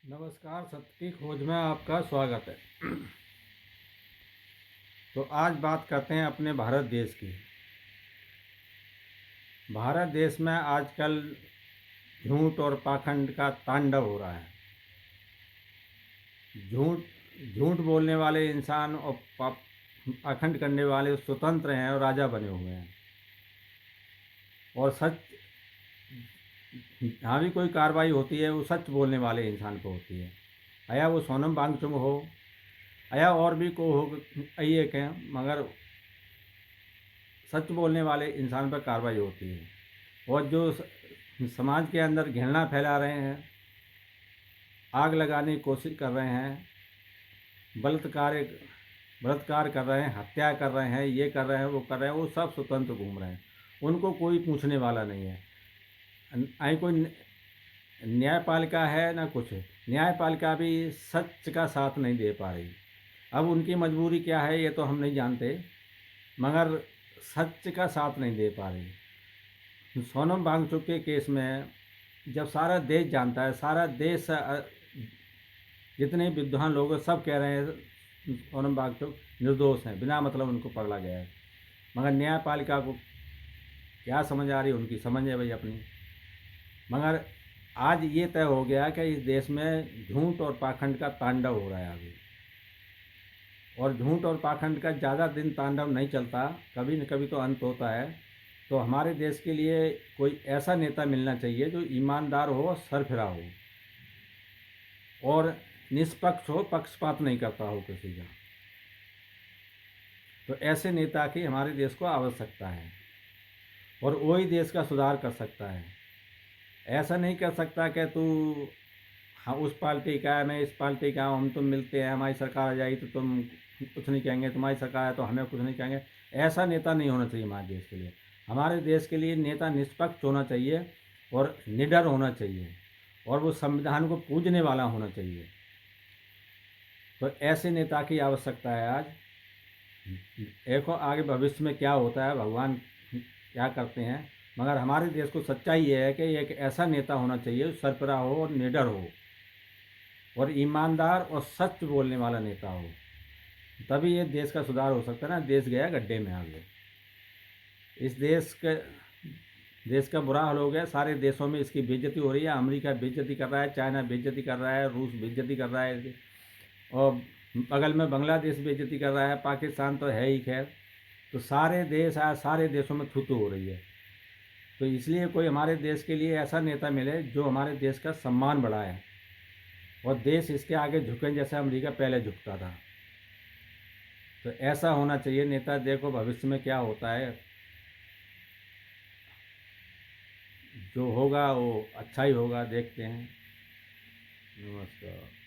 नमस्कार, सत्य की खोज में आपका स्वागत है। तो आज बात करते हैं अपने भारत देश की। भारत देश में आजकल झूठ और पाखंड का तांडव हो रहा है। झूठ झूठ बोलने वाले इंसान और पाखंड करने वाले स्वतंत्र हैं और राजा बने हुए हैं। और सच, जहाँ भी कोई कार्रवाई होती है वो सच बोलने वाले इंसान पे होती है। या वो सोनम वांगचुक हो या और भी को हो, ये कहें, मगर सच बोलने वाले इंसान पर कार्रवाई होती है। और जो समाज के अंदर घृणा फैला रहे हैं, आग लगाने की कोशिश कर रहे हैं, बलात्कार बलात्कार कर रहे हैं, हत्या कर रहे हैं, ये कर रहे हैं, वो कर रहे हैं, वो सब स्वतंत्र घूम रहे हैं। उनको कोई पूछने वाला नहीं है। आई कोई न्यायपालिका है ना कुछ। न्यायपालिका भी सच का साथ नहीं दे पा रही। अब उनकी मजबूरी क्या है ये तो हम नहीं जानते, मगर सच का साथ नहीं दे पा रही। सोनम वांगचुक के केस में जब सारा देश जानता है, सारा देश जितने विद्वान लोग हैं सब कह रहे हैं सोनम वांगचुक निर्दोष हैं, बिना मतलब उनको पकड़ा गया है, मगर न्यायपालिका को क्या समझ आ रही है, उनकी समझ है भाई अपनी। मगर आज ये तय हो गया कि इस देश में झूठ और पाखंड का तांडव हो रहा है अभी। और झूठ और पाखंड का ज़्यादा दिन तांडव नहीं चलता, कभी न कभी तो अंत होता है। तो हमारे देश के लिए कोई ऐसा नेता मिलना चाहिए जो ईमानदार हो, सरफिरा हो और निष्पक्ष हो, पक्षपात नहीं करता हो किसी का। तो ऐसे नेता की हमारे देश को आवश्यकता है और वही देश का सुधार कर सकता है। ऐसा नहीं कर सकता कि तू हाँ उस पार्टी का है, मैं इस पार्टी का हूँ, हम तुम मिलते हैं, हमारी सरकार आ जाएगी तो तुम कुछ नहीं कहेंगे, तुम्हारी सरकार है तो हमें कुछ नहीं कहेंगे। ऐसा नेता नहीं होना चाहिए हमारे देश के लिए। हमारे देश के लिए नेता निष्पक्ष होना चाहिए और निडर होना चाहिए और वो संविधान को पूजने वाला होना चाहिए। तो ऐसे नेता की आवश्यकता है आज। देखो आगे भविष्य में क्या होता है, भगवान क्या करते हैं, मगर हमारे देश को सच्चाई ये है कि एक ऐसा नेता होना चाहिए सरबरा हो और निडर हो और ईमानदार और सच बोलने वाला नेता हो। तभी ये देश का सुधार हो सकता है ना। देश गया गड्ढे में आगे। इस देश का बुरा हाल हो गया। सारे देशों में इसकी बेइज्जती हो रही है। अमेरिका बेइज्जती कर रहा है, चाइना बेइज्जती कर रहा है, रूस बेइज्जती कर रहा है और बगल में बांग्लादेश बेइज्जती कर रहा है, पाकिस्तान तो है ही खैर। तो सारे देश आज सारे देशों में थू हो रही है। तो इसलिए कोई हमारे देश के लिए ऐसा नेता मिले जो हमारे देश का सम्मान बढ़ाए और देश इसके आगे झुके जैसे अमेरिका पहले झुकता था। तो ऐसा होना चाहिए नेता। देखो भविष्य में क्या होता है, जो होगा वो अच्छा ही होगा, देखते हैं। नमस्कार।